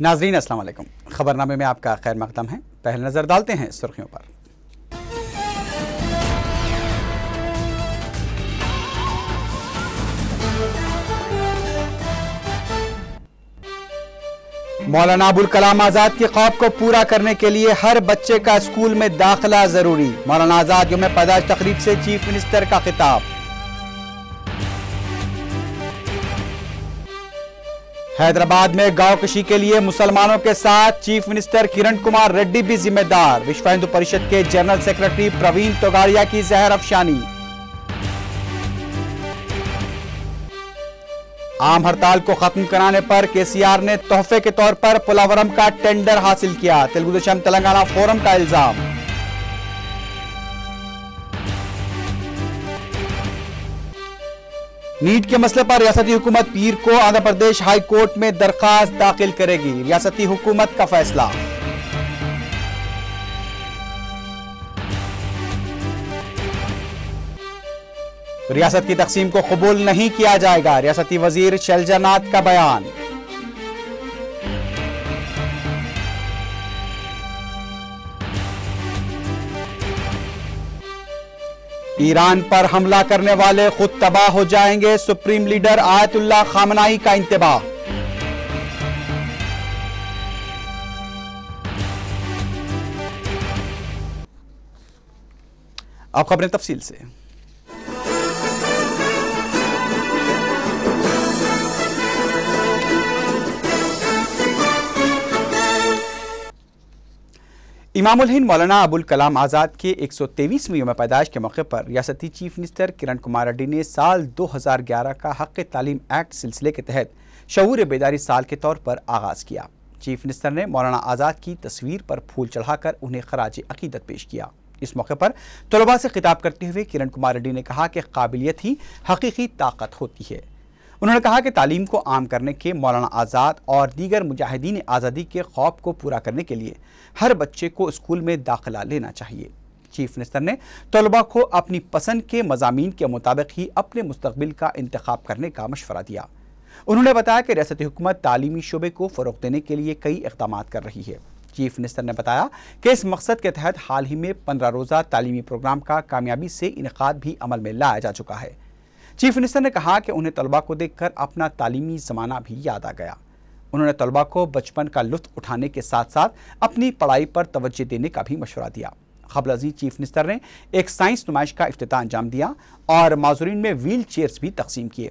नाजरीन अस्सलाम वालेकुम। खबरनामे में आपका खैर मकदम है। पहले नजर डालते हैं सुर्खियों पर। मौलाना अबुल कलाम आजाद के ख्वाब को पूरा करने के लिए हर बच्चे का स्कूल में दाखिला जरूरी। मौलाना आजाद यौम पैदाइश तकरीब से चीफ मिनिस्टर का खिताब। हैदराबाद में गांव कशी के लिए मुसलमानों के साथ चीफ मिनिस्टर किरण कुमार रेड्डी भी जिम्मेदार। विश्व हिंदू परिषद के जनरल सेक्रेटरी प्रवीण तोगाड़िया की जहर अफशानी। आम हड़ताल को खत्म कराने पर केसीआर ने तोहफे के तौर पर पोलावरम का टेंडर हासिल किया। तेलुगु देशम तेलंगाना फोरम का इल्जाम। नीट के मसले पर रियासती हुकूमत पीर को आंध्र प्रदेश हाई कोर्ट में दरखास्त दाखिल करेगी। रियासती हुकूमत का फैसला। रियासत की तकसीम को कबूल नहीं किया जाएगा। रियासती वजीर शैलजानाथ का बयान। ईरान पर हमला करने वाले खुद तबाह हो जाएंगे। सुप्रीम लीडर आयतुल्लाह खामनाई का इंतबाह। अब खबरें तफसील से। इमामुल हिंद मौलाना अबुल कलाम आज़ाद के 123वें यौम पैदाइश के मौके पर रियासती चीफ मिनिस्टर किरण कुमार रेड्डी ने साल 2011 का हक़ तालीम एक्ट सिलसिले के तहत शऊर बेदारी साल के तौर पर आगाज़ किया। चीफ मिनिस्टर ने मौलाना आज़ाद की तस्वीर पर फूल चढ़ाकर उन्हें खराज अक़ीदत पेश किया। इस मौके पर तलबा से खिताब करते हुए किरण कुमार रेड्डी ने कहा कि काबिलियत ही हकीकी ताकत होती है। उन्होंने कहा कि तालीम को आम करने के मौलाना आज़ाद और दीगर मुजाहिदीन आज़ादी के ख्वाब को पूरा करने के लिए हर बच्चे को स्कूल में दाखिला लेना चाहिए। चीफ मिनिस्टर ने तलबा को अपनी पसंद के मज़ामीन के मुताबिक ही अपने मुस्तक़बिल का इंतखाब करने का मशवरा दिया। उन्होंने बताया कि रियासती हुकूमत तालीमी शोबे को फ़रोग़ देने के लिए कई इक़दाम कर रही है। चीफ मिनिस्टर ने बताया कि इस मकसद के तहत हाल ही में 15 रोज़ा तालीमी प्रोग्राम का कामयाबी से इनेकाद भी अमल में लाया जा चुका है। चीफ मिनिस्टर ने कहा कि उन्हें तलबा को देखकर अपना तालीमी ज़माना भी याद आ गया। उन्होंने तलबा को बचपन का लुत्फ़ उठाने के साथ साथ अपनी पढ़ाई पर तवज्जो देने का भी मशवरा दिया। क़ब्ल अज़ीं चीफ मिनिस्टर ने एक साइंस नुमाइश का इफ्तिताह अंजाम दिया और माज़ूरीन में व्हील चेयर्स भी तकसीम किए।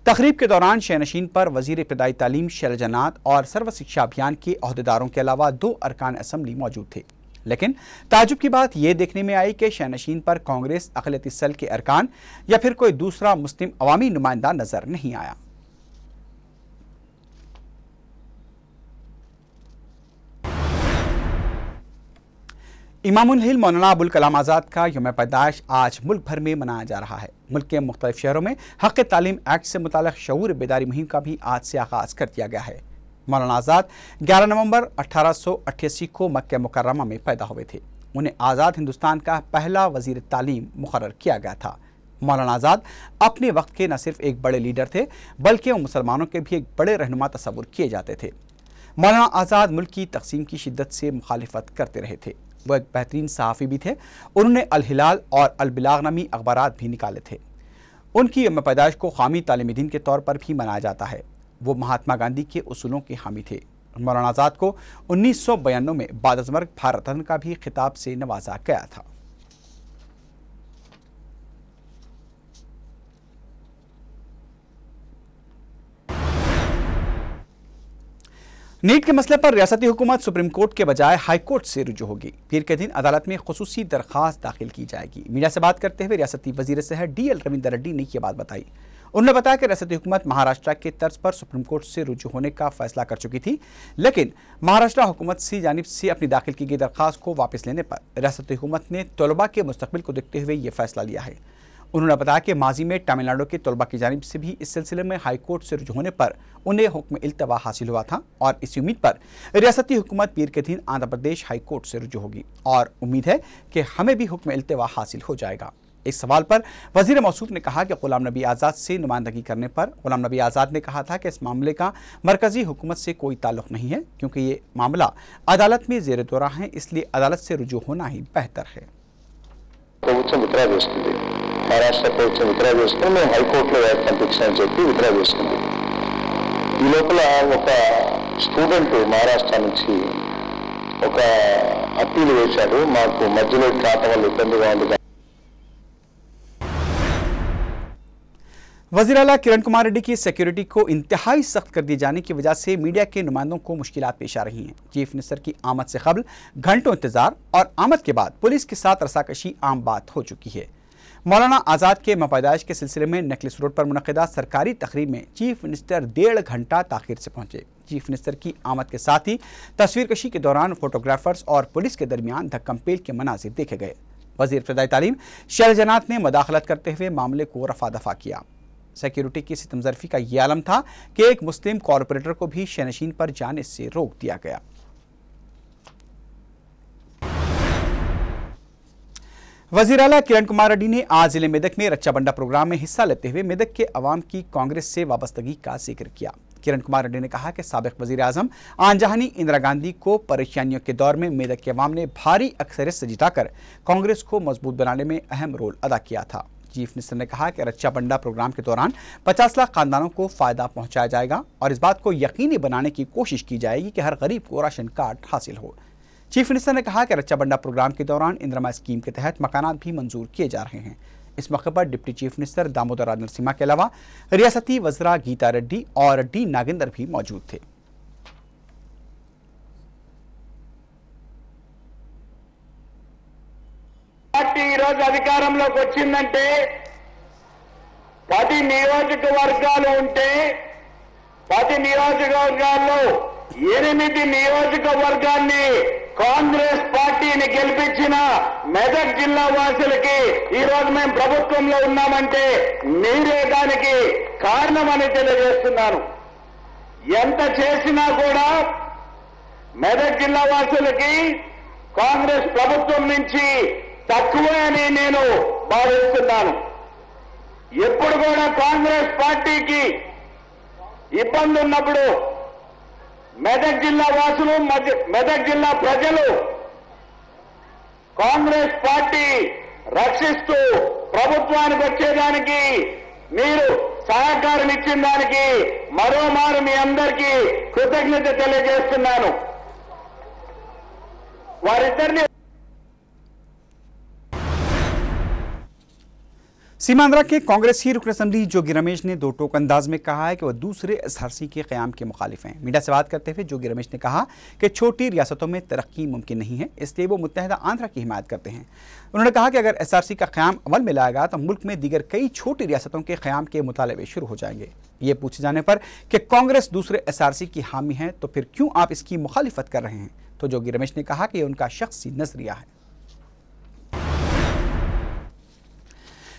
तकरीब के दौरान शहनशीन पर वज़ीर इब्तदाई तालीम शैलजानाथ और सर्व शिक्षा अभियान के अहदेदारों के अलावा 2 अरकान असम्बली मौजूद थे। लेकिन ताजुब की बात यह देखने में आई कि शहनशीन पर कांग्रेस अक़लियती सेल के अरकान या फिर कोई दूसरा मुस्लिम अवामी नुमाइंदा नजर नहीं आया। इमामुल हिंद मौलाना अबुल कलाम आज़ाद का यौम पैदाइश आज मुल्क भर में मनाया जा रहा है। मुल्क के मुख्तलिफ शहरों में हक़ तालीम एक्ट से मुताल्लिक़ शऊर बेदारी मुहिम का भी आज से आगाज़ कर दिया गया है। मौलाना आज़ाद 11 नवंबर 1888 को मक्का मुकर्रमा में पैदा हुए थे। उन्हें आज़ाद हिंदुस्तान का पहला वज़ीर तालीम मुक़र्रर किया गया था। मौलाना आज़ाद अपने वक्त के न सिर्फ एक बड़े लीडर थे बल्कि वो मुसलमानों के भी एक बड़े रहनुमा तस्वुर किए जाते थे। मौलाना आज़ाद मुल्क की तकसीम की शिद्दत से मुखालिफत करते रहे थे। वो एक बेहतरीन सहाफ़ी भी थे। उन्होंने अल हिलाल और अल बिलाग नामी अखबारात भी निकाले थे। उनकी यौम पैदाइश को क़ौमी तालीमी दिन के तौर पर भी मनाया जाता है। वो महात्मा गांधी के उसूलों के हामी थे। मौलाना आज़ाद को 1992 में बाद-अज़-मर्ग भारत रत्न का भी खिताब से नवाजा गया था। नीट के मसले पर रियासती हुकूमत सुप्रीम कोर्ट के बजाय हाई कोर्ट से रुजू होगी। पीर के दिन अदालत में खुसूसी दरख्वास्त दाखिल की जाएगी। मीडिया से बात करते हुए रियासती वजीर सेहत DL रविंदर रेड्डी ने यह बात बताई। उन्होंने बताया कि रियासती हुकूमत महाराष्ट्र के तर्ज पर सुप्रीम कोर्ट से रुजू होने का फैसला कर चुकी थी, लेकिन महाराष्ट्र हुकूमत की जानिब से अपनी दाखिल की गई दरख्वास्त को वापस लेने पर रियासती हुकूमत ने तलबा के मुस्तकबिल को देखते हुए यह फैसला लिया है। उन्होंने बताया कि माजी में तमिलनाडु के तलबा की जानिब से भी इस सिलसिले में हाई कोर्ट से रुजू होने पर उन्हें हुक्म इल्तवा हासिल हुआ था और इसी उम्मीद पर रियासती हुकूमत पीर के दिन आंध्र प्रदेश हाई कोर्ट से रुजू होगी और उम्मीद है कि हमें भी हुक्म इल्तवा हासिल हो जाएगा। इस सवाल पर वजीर मौसूफ ने कहा कि गुलाम नबी आज़ाद से नुमाइंदगी करने पर गुलाम नबी आज़ाद ने कहा था कि इस मामले का मरकजी हुकूमत से कोई ताल्लुक नहीं है, क्योंकि ये मामला अदालत में जेर दौरा है, इसलिए अदालत से रुजू होना ही बेहतर है। महाराष्ट्र ప్రభుత్వం విత్డ్రా చేసుకుని మేము హైకోర్టులో పంపించామని చెప్పి విత్డ్రా చేసుకుంది। ఈ లోపల ఒక స్టూడెంట్ మహారాష్ట్ర నుంచి ఒక అప్పీల్ వేశాడు, మాకు మధ్యలో రావడం వల్ల ఇబ్బందిగా ఉంది। वज़ीर आला किरण कुमार रेड्डी की सिक्योरिटी को इंतहाई सख्त कर दिए जाने की वजह से मीडिया के नुमाइंदों को मुश्किलात पेश आ रही हैं। चीफ मिनिस्टर की आमद से कबल घंटों इंतजार और आमद के बाद पुलिस के साथ रसाकशी आम बात हो चुकी है। मौलाना आज़ाद के पैदाइश के सिलसिले में नेकलेस रोड पर मुनक़िदा सरकारी तकरीब में चीफ मिनिस्टर 1.5 घंटा ताख़ीर से पहुंचे। चीफ मिनिस्टर की आमद के साथ ही तस्वीरकशी के दौरान फोटोग्राफर्स और पुलिस के दरमियान धक्कम-पेल के मनाज़िर देखे गए। वज़ीर इब्तिदाई तालीम शैलजनात ने मदाखलत करते हुए मामले को रफा दफा किया। सिक्योरिटी की सितमज़रफ़ी का ये आलम था कि एक मुस्लिम कॉरपोरेटर को भी शहनशीन पर जाने से रोक दिया गया। वज़ीर आला किरण कुमार रेड्डी ने आज जिले मेदक में रच्चा बंडा प्रोग्राम में हिस्सा लेते हुए मेदक के अवाम की कांग्रेस से वाबस्तगी का जिक्र किया। किरण कुमार रेड्डी ने कहा कि साबिक़ वज़ीर आज़म आनजहानी इंदिरा गांधी को परेशानियों के दौर में मेदक के अवाम ने भारी अक्सरियत से जिताकर कांग्रेस को मजबूत बनाने में अहम रोल अदा किया था। चीफ मिनिस्टर ने कहा कि रच्चा बंडा प्रोग्राम के दौरान 50 लाख खानदानों को फ़ायदा पहुंचाया जाएगा और इस बात को यकीनी बनाने की कोशिश की जाएगी कि हर गरीब को राशन कार्ड हासिल हो। चीफ मिनिस्टर ने कहा कि रच्चा बंडा प्रोग्राम के दौरान इंदिरा स्कीम के तहत मकानात भी मंजूर किए जा रहे हैं। इस मौके पर डिप्टी चीफ मिनिस्टर दामोदर राज नरसिम्हा के अलावा रियासती वज़रा गीता रेड्डी और डी नागेंद्र भी मौजूद थे। పార్టీ ఈరోజు అధికారంలోకి వచ్చిందంటే 10 నియోజకవర్గాలు ఉంటే 10 నియోజకవర్గాల్లో 8 నియోజకవర్గాన్ని కాంగ్రెస్ పార్టీని గెలిపించిన మెదక్ జిల్లా వాసులకి ఈరోజు మేము ప్రభుత్వంలో ఉన్నామంటే మీరే దానికి కారణమని తెలియజేస్తున్నాను। ఎంత చేసినా కూడా మెదక్ జిల్లా వాసులకి కాంగ్రెస్ ప్రభుత్వం నుంచి తక్కువే అని నేను భావిస్తున్నాను। ఎప్పుడు కూడా కాంగ్రెస్ పార్టీకి ఇబ్బంది ఉన్నప్పుడు మెదక్ జిల్లా వాసులు మెదక్ జిల్లా ప్రజలు కాంగ్రెస్ పార్టీ రక్షిస్తూ ప్రభుత్వానికి వచ్చేదానికి మీరు సహకారం ఇచ్చిన దానికి మరోమారు మీ అందరికీ కృతజ్ఞత తెలియజేస్తున్నాను। వారిద్దరిని सीमांध्रा के कांग्रेसी रुकन असम्बली जोगी रमेश ने दो टोक अंदाज में कहा है कि वह दूसरे एसआरसी के क़याम के मुखालिफ हैं। मीडिया से बात करते हुए जोगी रमेश ने कहा कि छोटी रियासतों में तरक्की मुमकिन नहीं है, इसलिए वो मुत्तहिदा आंध्रा की हिमायत करते हैं। उन्होंने कहा कि अगर एसआरसी का क़याम अमल में लाएगा तो मुल्क में दीगर कई छोटी रियासतों के क़याम के मुतालबे शुरू हो जाएंगे। ये पूछे जाने पर कि कांग्रेस दूसरे एसआरसी की हामी है तो फिर क्यों आप इसकी मुखालिफत कर रहे हैं, तो जोगी रमेश ने कहा कि यह उनका शख्सी नजरिया है।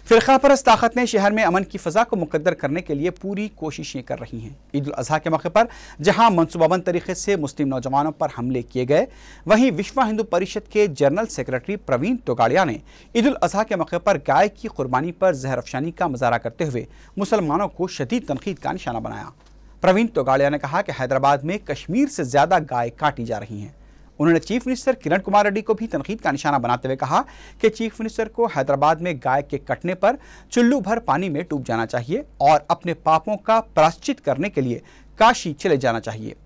फ़िरक़ा परस्त ताकत ने शहर में अमन की फ़ज़ा को मुकद्दर करने के लिए पूरी कोशिशें कर रही हैं। ईद उल अज़हा के मौके पर जहां मनसूबाबंद तरीके से मुस्लिम नौजवानों पर हमले किए गए, वहीं विश्व हिंदू परिषद के जनरल सेक्रेटरी प्रवीण तोगाड़िया ने ईद उल अज़हा के मौके पर गाय की कुर्बानी पर जहर अफशानी का मुज़ाहरा करते हुए मुसलमानों को शदीद तनकीद का निशाना बनाया। प्रवीण तोगाड़िया ने कहा कि हैदराबाद में कश्मीर से ज़्यादा गाय काटी जा रही हैं। उन्होंने चीफ मिनिस्टर किरण कुमार रेड्डी को भी तनकीद का निशाना बनाते हुए कहा कि चीफ मिनिस्टर को हैदराबाद में गाय के कटने पर चुल्लू भर पानी में डूब जाना चाहिए और अपने पापों का प्रायश्चित करने के लिए काशी चले जाना चाहिए।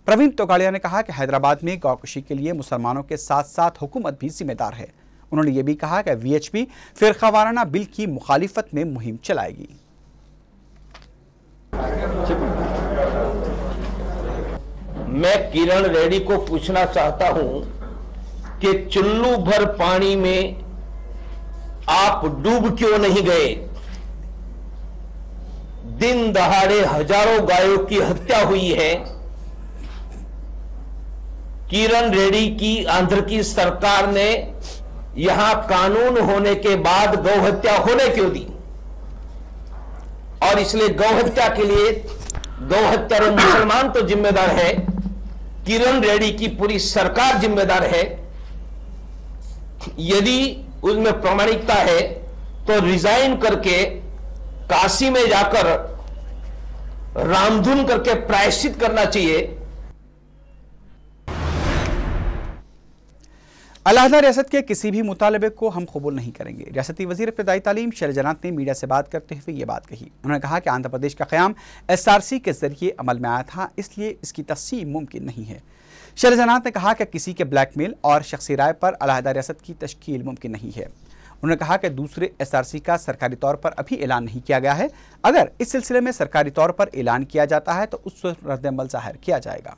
प्रवीण तोगाड़िया ने कहा कि हैदराबाद में गौकशी के लिए मुसलमानों के साथ साथ हुकूमत भी जिम्मेदार है। उन्होंने ये भी कहा कि वीएचपी फ़िरक़ावाराना बिल की मुखालिफत में मुहिम चलाएगी। मैं किरण रेड्डी को पूछना चाहता हूं कि चुल्लू भर पानी में आप डूब क्यों नहीं गए? दिन दहाड़े हजारों गायों की हत्या हुई है। किरण रेड्डी की आंध्र की सरकार ने यहां कानून होने के बाद गौ हत्या होने क्यों दी? और इसलिए गौ हत्या के लिए गौ हत्यारे मुसलमान तो जिम्मेदार है, किरण रेड्डी की पूरी सरकार जिम्मेदार है। यदि उसमें प्रामाणिकता है तो तो रिजाइन करके काशी में जाकर रामधुन करके प्रायश्चित करना चाहिए। अलहदा रियासत के किसी भी मुतालबे को हम कबूल नहीं करेंगे। रियासती वजीर इब्तदाई तालीम शैलजानात ने मीडिया से बात करते हुए ये बात कही। उन्होंने कहा कि आंध्र प्रदेश का क़याम SRC के जरिए अमल में आया था, इसलिए इसकी तस्सीम मुमकिन नहीं है। शैलजानात ने कहा कि किसी के ब्लैकमेल और शख्सी राय पर अलहदा रियासत की तश्कील मुमकिन नहीं है। उन्होंने कहा कि दूसरे SRC का सरकारी तौर पर अभी ऐलान नहीं किया गया है। अगर इस सिलसिले में सरकारी तौर पर ऐलान किया जाता है तो उस पर रद्दअमल जाहिर किया जाएगा।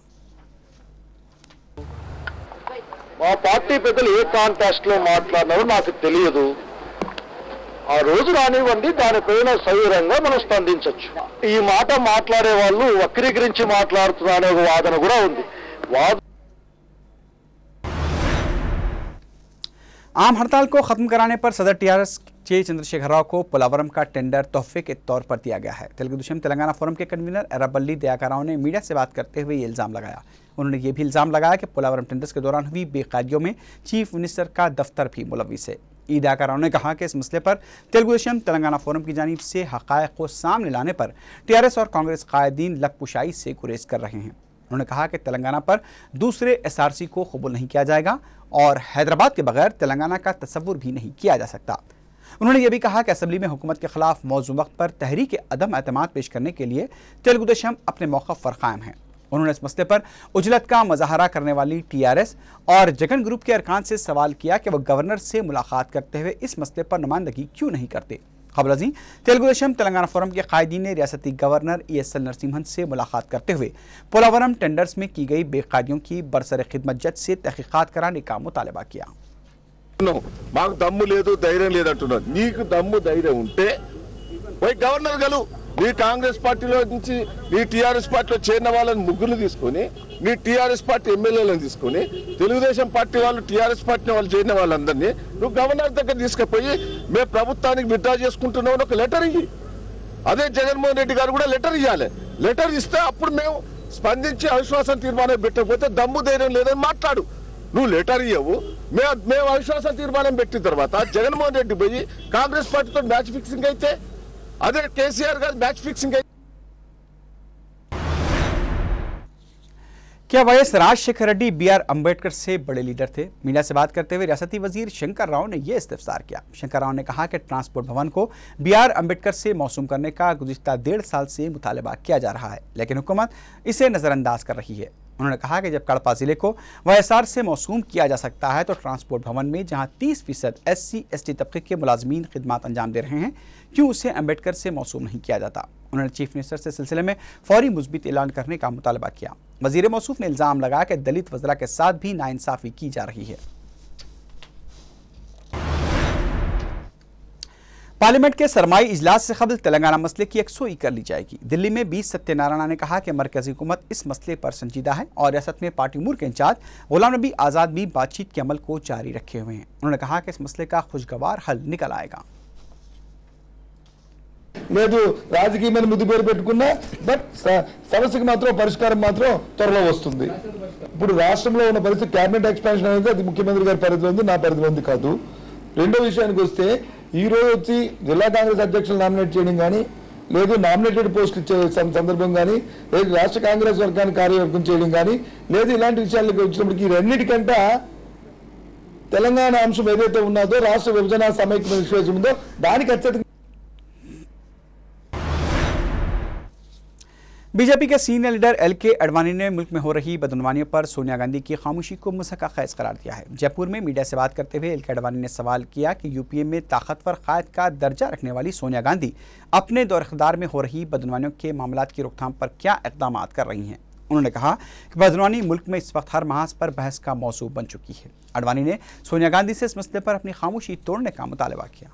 మా పార్టీ పెద్దలు ఏ కాంటాస్ట్ లో మాట్లాడినారో నాకు తెలియదు. ఆ రోజు రానివ్వండి, దానిపైన సవివరంగా మనం స్పందించవచ్చు. ఈ మాట మాట్లాడే వాళ్ళు వక్రీకరించి మాట్లాడుతున్నారనే ఒక వాదన కూడా ఉంది. आम हड़ताल को खत्म कराने पर सदर TRS के चंद्रशेखर राव को पोलावरम का टेंडर तोहफे के तौर पर दिया गया है। तेलुगु देशम तेलंगाना फोरम के कन्वीनर एर्राबल्ली दयाकर राव ने मीडिया से बात करते हुए ये इल्ज़ाम लगाया। उन्होंने ये भी इल्ज़ाम लगाया कि पोलावरम टेंडर्स के दौरान हुई बेकायदियों में चीफ मिनिस्टर का दफ्तर भी मुलविस है। दयाकर राव ने कहा कि इस मसले पर तेलुगु देशम तेलंगाना फोरम की जानिब से हक़ाइक़ को सामने लाने पर TRS और कांग्रेस कायदीन लकपुशाई से गुरेज कर रहे हैं। उन्होंने कहा कि तेलंगाना पर दूसरे SRC को कबूल नहीं किया जाएगा और हैदराबाद के बगैर तेलंगाना का तस्वुर भी नहीं किया जा सकता। उन्होंने ये भी कहा कि असम्बली में हुकूमत के खिलाफ मौजूद वक्त पर तहरीक अदम एतमाद पेश करने के लिए तेलुगु देशम अपने मौक़िफ़ पर कायम है। उन्होंने इस मसले पर उजलत का मुजाहरा करने वाली TRS और जगन ग्रुप के अरकान से सवाल किया कि वह गवर्नर से मुलाकात करते हुए इस मसले पर नुमाइंदगी क्यों नहीं करते। खबरजी तेलुगु देशम तेलंगाना फोरम के कायदीन ने रियासती गवर्नर ESL नरसिम्हन से मुलाकात करते हुए पोलावरम टेंडर्स में की गई बेकायदियों की बरसर खिदमत जज से तहकीकात कराने का मुतालबा किया। మాకు దమ్ము లేదు, ధైర్యం లేదంటున్నారు. నీకు దమ్ము ధైర్యం ఉంటే పోయి గవర్నర్ గలు. నీ కాంగ్రెస్ పార్టీలో నుంచి నీ TRS పార్టీలో చేరిన వాళ్ళని ముగ్గురు తీసుకొని, నీ TRS పార్టీ ఎమ్మెల్యేలను తీసుకొని, తెలుగుదేశం పార్టీ వాళ్ళు TRS పార్టీ వాళ్ళు చేరిన వాళ్ళందరినీ నువ్వు గవర్నర్ దగ్గర తీసుకుపోయి మేము ప్రభుత్వానికి విత్డ్రా చేసుకుంటున్నామని ఒక లెటర్ ఇయ్యి. అదే జగన్మోహన్ రెడ్డి గారు కూడా లెటర్ ఇవ్వాలి. లెటర్ ఇస్తే అప్పుడు మేము స్పందించి అవిశ్వాసం తీర్మానం పెట్టకపోతే దమ్ము ధైర్యం లేదని మాట్లాడు. నువ్వు లెటర్ ఇవ్వవు, మేము అవిశ్వాస తీర్మానం పెట్టిన తర్వాత జగన్మోహన్ రెడ్డి పోయి కాంగ్రెస్ పార్టీతో మ్యాచ్ ఫిక్సింగ్ అయితే అదే కేసీఆర్ గారు మ్యాచ్ ఫిక్సింగ్ అయితే क्या YS राजशेखर रेड्डी BR अम्बेडकर से बड़े लीडर थे? मीडिया से बात करते हुए रियासती वजीर शंकर राव ने यह इस्तफसार किया। शंकर राव ने कहा कि ट्रांसपोर्ट भवन को BR अम्बेडकर से मौसूम करने का गुज़िश्ता 1.5 साल से मुतालबा किया जा रहा है, लेकिन हुकूमत इसे नज़रअंदाज कर रही है। उन्होंने कहा कि जब कड़पा जिले को YSR से मौसूम किया जा सकता है तो ट्रांसपोर्ट भवन में जहां 30% SC/ST तबके के मुलाजमीन खिदमात अंजाम दे रहे हैं, क्यों उसे अम्बेडकर से मौसूम नहीं किया जाता। उन्होंने चीफ मिनिस्टर से सिलसिले में फौरी मुस्बित ऐलान करने का मुतालबा किया। वजीर मौसूफ ने इल्ज़ाम लगाया कि दलित वज़रा के साथ भी नाइंसाफ़ी की जा रही है। पार्लियामेंट के सरमाई इजलास से कबल तेलंगाना मसले की यकसुई कर ली जाएगी। दिल्ली में बी सत्यनारायण ने कहा कि मरकजी हुकूमत इस मसले पर संजीदा है और रियासत में पार्टी उमूर के इंचार्ज गुलाम नबी आज़ाद भी बातचीत के अमल को जारी रखे हुए हैं। उन्होंने कहा कि इस मसले का खुशगवार हल निकल आएगा। లేదు రాజకీయమైన ముద్దు పేరు పెట్టుకున్నా బట్ సమస్యకి మాత్రం పరిష్కారం మాత్రం త్వరలో వస్తుంది. ఇప్పుడు రాష్ట్రంలో ఉన్న పరిస్థితి క్యాబినెట్ ఎక్స్పాన్షన్ అనేది అది ముఖ్యమంత్రి గారి పరిధిలో ఉంది, నా పరిధిలో ఉంది కాదు. రెండో విషయానికి వస్తే ఈ రోజు వచ్చి జిల్లా కాంగ్రెస్ అధ్యక్షులు నామినేట్ చేయడం కానీ లేదు నామినేటెడ్ పోస్ట్ ఇచ్చే సందర్భం కానీ లేదు రాష్ట్ర కాంగ్రెస్ వర్గాన్ని కార్యవర్గం చేయడం కానీ లేదు ఇలాంటి విషయాలకు వచ్చినప్పటికీ ఈ రెండింటికంటే తెలంగాణ అంశం ఏదైతే ఉన్నదో రాష్ట్ర విభజన సమైక్య విశ్వాసం ఉందో దానికి అత్యధిక बीजेपी के सीनियर लीडर LK अडवाणी ने मुल्क में हो रही बदनवानियों पर सोनिया गांधी की खामोशी को मुसक्का खैज करार दिया है। जयपुर में मीडिया से बात करते हुए LK अडवाणी ने सवाल किया कि यूपीए में ताकतवर कायद का दर्जा रखने वाली सोनिया गांधी अपने दौर इख्तियार में हो रही बदनवानियों के मामलात की रोकथाम पर क्या इक़दाम कर रही हैं। उन्होंने कहा कि बदनवानी मुल्क में इस वक्त हर महाज पर बहस का मौजू बन चुकी है। अडवाणी ने सोनिया गांधी से इस मसले पर अपनी खामोशी तोड़ने का मुतालबा किया।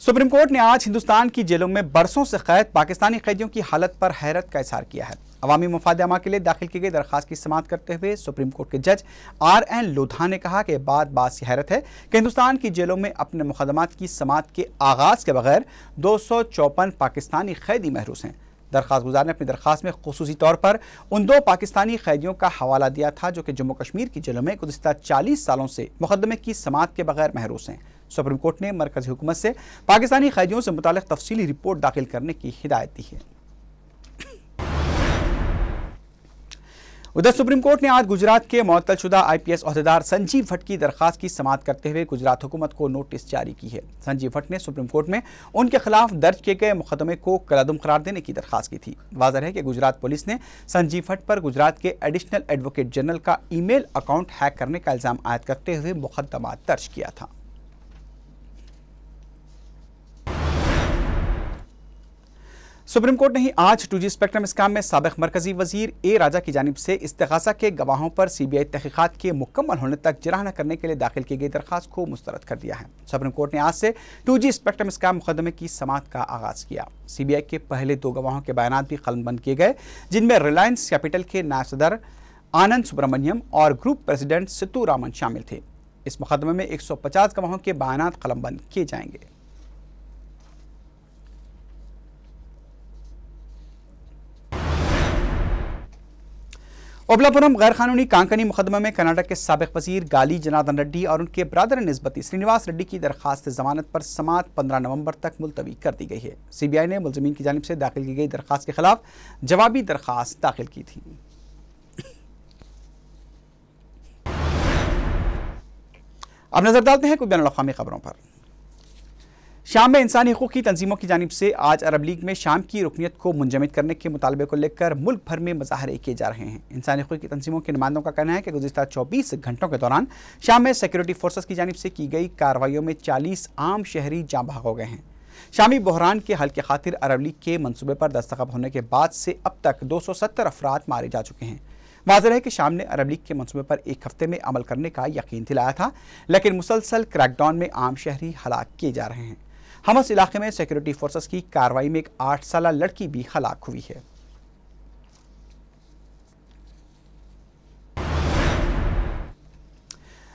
सुप्रीम कोर्ट ने आज हिंदुस्तान की जेलों में बरसों से कैद पाकिस्तानी कैदियों की हालत पर हैरत का इज़हार किया है। अवामी मफाद आमा के लिए दाखिल की गई दरख्वास्त की समाअत करते हुए सुप्रीम कोर्ट के जज RN लोधा ने कहा कि बात सी हैरत है कि हिंदुस्तान की जेलों में अपने मुकदमात की समाअत के आगाज़ के बगैर 254 पाकिस्तानी कैदी महरूस हैं। दरख्वास्त गुजार ने अपनी दरख्वास्त में खुसूसी तौर पर उन 2 पाकिस्तानी कैदियों का हवाला दिया था जो कि जम्मू कश्मीर की जेलों में गुज़िश्ता 40 सालों से मुकदमे की समाअत के बगैर महरूस हैं। सुप्रीम कोर्ट ने मरकज़ी हुकूमत से पाकिस्तानी कैदियों से मुताल्लिक़ तफसीली रिपोर्ट दाखिल करने की हिदायत दी है। उधर सुप्रीम कोर्ट ने आज गुजरात के मुअत्तलशुदा IPS ओहदेदार संजीव भट्ट की दरख्वास्त की समाअत करते हुए गुजरात हुकूमत को नोटिस जारी की है। संजीव भट्ट ने सुप्रीम कोर्ट में उनके खिलाफ दर्ज किए गए मुकदमे को कलअदम करार देने की दरख्वास्त की थी। वाज़ेह है कि गुजरात पुलिस ने संजीव भट्ट पर गुजरात के एडिशनल एडवोकेट जनरल का ईमेल अकाउंट हैक करने का इल्ज़ाम आयद करते हुए मुकदमा दर्ज किया था। सुप्रीम कोर्ट ने ही आज 2G स्पेक्ट्रम स्कैम में साबिक मरकजी वजीर ए राजा की जानिब से इस्तिगासा के गवाहों पर CBI तहकीकात के मुकम्मल होने तक जरा न करने के लिए दाखिल की गई दरख्वास्त को मुस्तरद कर दिया है। सुप्रीम कोर्ट ने आज से 2G स्पेक्ट्रम स्कैम मुकदमे की समाअत का आगाज किया। CBI के पहले 2 गवाहों के बयान भी कलमबंद किए गए, जिनमें रिलायंस कैपिटल के नायब सदर आनंद सुब्रमण्यम और ग्रुप प्रेसिडेंट सितू रामन शामिल थे। इस मुकदमे में 150 गवाहों के बयान कलमबंद किए जाएंगे। ओबलापुरम गैर कानूनी कांकनी मुकदमे में कर्नाटक के साबिक वजीर गाली जनार्दन रेड्डी और उनके ब्रदर निस्बती श्रीनिवास रेड्डी की दरख्वास्त जमानत पर समाअत 15 नवंबर तक मुलतवी कर दी गई है। CBI ने मुलजमीन की जानिब से दाखिल की गई दरख्वास्त के खिलाफ जवाबी दरख्वास्त दाखिल की थी। अब नजर डालते हैं कुछ बैनुल-अक़वामी खबरों पर। शाम में इंसानी हकूक़ की तंजीमों की जानिब से आज अरब लीग में शाम की रुकनीत को मुंजमद करने के मुतालबे को लेकर मुल्क भर में मुजाहरे किए जा रहे हैं। इंसानी हकूक़ की तंजीमों के नुमाइंदों का कहना है कि गुज़िश्ता 24 घंटों के दौरान शाम में सिक्योरिटी फोर्सेस की जानिब से की गई कार्रवाइयों में 40 आम शहरी जाँ बहक हो गए हैं। शामी बहरान के हल की खातिर अरब लीग के मनसूबे पर दस्तखत होने के बाद से अब तक 270 अफराद मारे जा चुके हैं। वाज़ेह है कि शाम ने अरब लीग के मनसूबे पर 1 हफ्ते में अमल करने का यकीन दिलाया था, लेकिन मुसलसल क्रैकडाउन में आम शहरी हलाक किए जा रहे हैं। हमस इलाके में सिक्योरिटी फोर्सेस की कार्रवाई में एक 8 साला लड़की भी हलाक हुई है।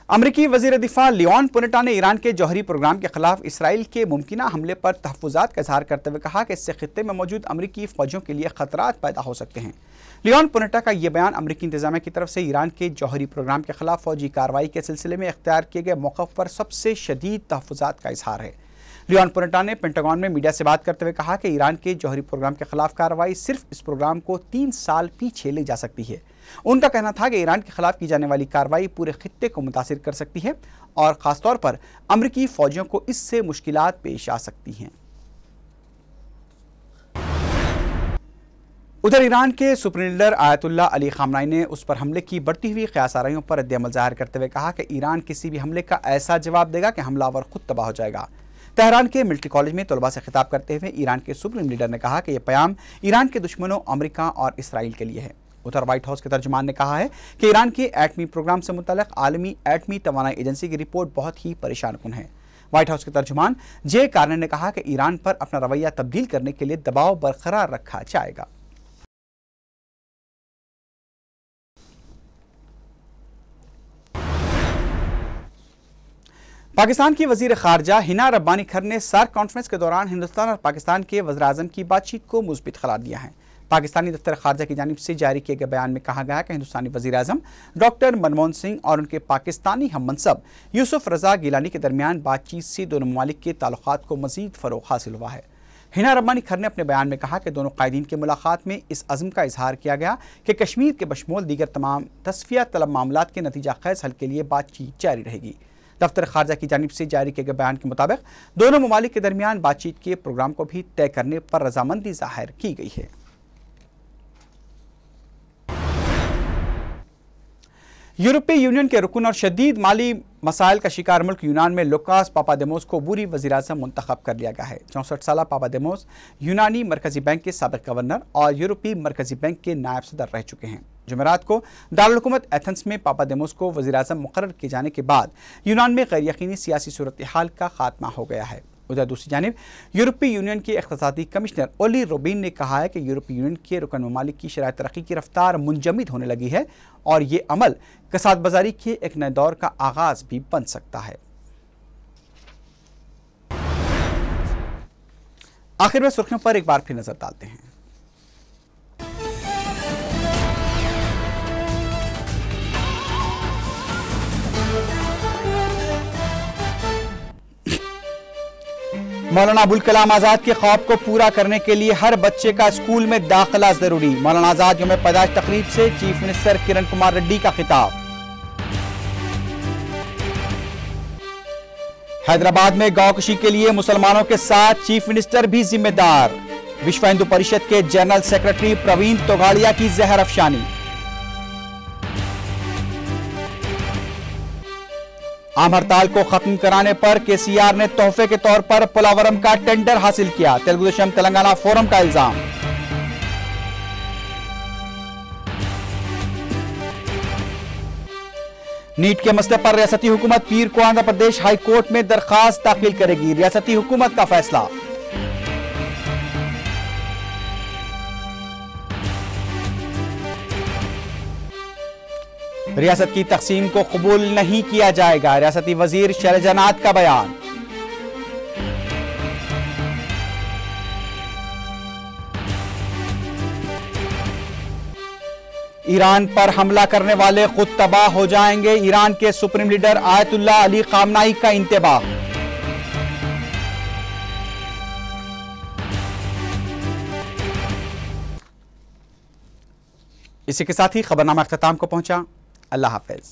अमरीकी वजीर दिफा लियोन पुनेटा ने ईरान के जौहरी प्रोग्राम के खिलाफ इसराइल के मुमकिना हमले पर तहफ़्फ़ुज़ात का इज़हार करते हुए कहा कि इससे खित्ते में मौजूद अमरीकी फ़ौजियों के लिए खतरात पैदा हो सकते हैं। लियोन पुनेटा का यह बयान अमरीकी इंतजामिया की तरफ से ईरान के जौहरी प्रोग्राम के खिलाफ फौजी कार्रवाई के सिलसिले में इख्तियार किए गए मौक़िफ़ पर सबसे शदीद तहफ़्फ़ुज़ात का इज़हार है। लियोन पुनेटा ने पेंटागन में मीडिया से बात करते हुए कहा कि ईरान के जौहरी प्रोग्राम के खिलाफ कार्रवाई सिर्फ इस प्रोग्राम को 3 साल पीछे ले जा सकती है। उनका कहना था कि ईरान के खिलाफ की जाने वाली कार्रवाई पूरे खित्ते को मुतासिर कर सकती है और ख़ासतौर पर अमरीकी फ़ौजियों को इससे मुश्किलात पेश आ सकती हैं। उधर ईरान के सुप्रीम लीडर आयतुल्ला अली खामनाई ने उस पर हमले की बढ़ती हुई क़यासाराइयों पर रद्द-ए-अमल ज़ाहिर करते हुए कहा कि ईरान किसी भी हमले का ऐसा जवाब देगा कि हमलावर खुद तबाह हो जाएगा। तेहरान के मिलिट्री कॉलेज में तलबा से खिताब करते हुए ईरान के सुप्रीम लीडर ने कहा कि यह पैगाम ईरान के दुश्मनों अमेरिका और इसराइल के लिए है। उधर व्हाइट हाउस के तर्जुमान ने कहा है कि ईरान के एटमी प्रोग्राम से मुतल्लिक़ आलमी एटमी तवानाई एजेंसी की रिपोर्ट बहुत ही परेशानकुन है। व्हाइट हाउस के तर्जुमान जे कार्ने ने कहा कि ईरान पर अपना रवैया तब्दील करने के लिए दबाव बरकरार रखा जाएगा। पाकिस्तान की वजीर खारजा हिना रब्बानी खर ने सार्क कॉन्फ्रेंस के दौरान हिंदुस्तान और पाकिस्तान के वज़ीर-ए-आज़म की बातचीत को मुस्बित करार दिया है। पाकिस्तानी दफ्तर खारजा की जानिब से जारी किए गए बयान में कहा गया कि हिंदुस्तानी वज़ीर-ए-आज़म डॉक्टर मनमोहन सिंह और उनके पाकिस्तानी हम मनसब यूसुफ रज़ा गिलानी के दरमियान बातचीत से दोनों ममालिक के ताल्लुकात को मज़ीद फ़रोग़ हासिल हुआ है। हिना रब्बानी खर ने अपने बयान में कहा कि दोनों कायदीन की मुलाकात में इस अज़्म का इजहार किया गया कि कश्मीर के बशमूल दीगर तमाम तस्फिया तलब मामलात के नतीजा खैज़ हल के लिए बातचीत जारी रहेगी। दफ्तर खारजा की जानिब से जारी किए गए बयान के मुताबिक दोनों ममालिक के दरमियान बातचीत के प्रोग्राम को भी तय करने पर रजामंदी जाहिर की गई है। यूरोपीय यूनियन के रुकन और शदीद माली मसाइल का शिकार मुल्क यूनान में लुकास पापादेमोस को बुरी वज़ीर-ए-आज़म मुंतखब कर लिया गया है। 64 साला पापादेमोस यूनानी मरकजी बैंक के साबिक गवर्नर और यूरोपीय मरकजी बैंक के नायब सदर रह चुके हैं। जुमेरात को दारुल हुकूमत एथेंस में पापादेमोस को वज़ीर-ए-आज़म मुकर्रर किए जाने के बाद यूनान में गैर यकीनी सियासी सूरत हाल का खात्मा हो गया है। उधर दूसरी जानिब यूरोपीय यूनियन के इक़्तिसादी कमिश्नर ओली रोबिन ने कहा है कि यूरोपीय यूनियन के रुकन ममालिक की शराय तरक्की की रफ्तार मुंजमद होने लगी है और ये अमल कसाद बाजारी के एक नए दौर का आगाज भी बन सकता है। आखिर में सुर्खियों पर एक बार फिर नजर डालते हैं। मौलाना अबुल कलाम आजाद के ख्वाब को पूरा करने के लिए हर बच्चे का स्कूल में दाखिला जरूरी। मौलाना आजाद यौम पैदाइश तकरीब से चीफ मिनिस्टर किरण कुमार रेड्डी का खिताब। हैदराबाद में गौकशी के लिए मुसलमानों के साथ चीफ मिनिस्टर भी जिम्मेदार। विश्व हिंदू परिषद के जनरल सेक्रेटरी प्रवीण तोगाड़िया की जहर अफशानी। आम हड़ताल को खत्म कराने पर केसीआर ने तोहफे के तौर पर पोलावरम का टेंडर हासिल किया। तेलुगु देशम तेलंगाना फोरम का इल्जाम। नीट के मसले पर रियासती हुकूमत पीर को आंध्र प्रदेश हाई कोर्ट में दरखास्त दाखिल करेगी। रियासती हुकूमत का फैसला। रियासत की तकसीम को कबूल नहीं किया जाएगा। रियासती वजीर शैलजा नाथ का बयान। ईरान पर हमला करने वाले खुद तबाह हो जाएंगे। ईरान के सुप्रीम लीडर आयतुल्लाह अली खामनाई का इंतबाह। इसी के साथ ही खबरनामा अख्ताम को पहुंचा। अल्लाह हाफिज।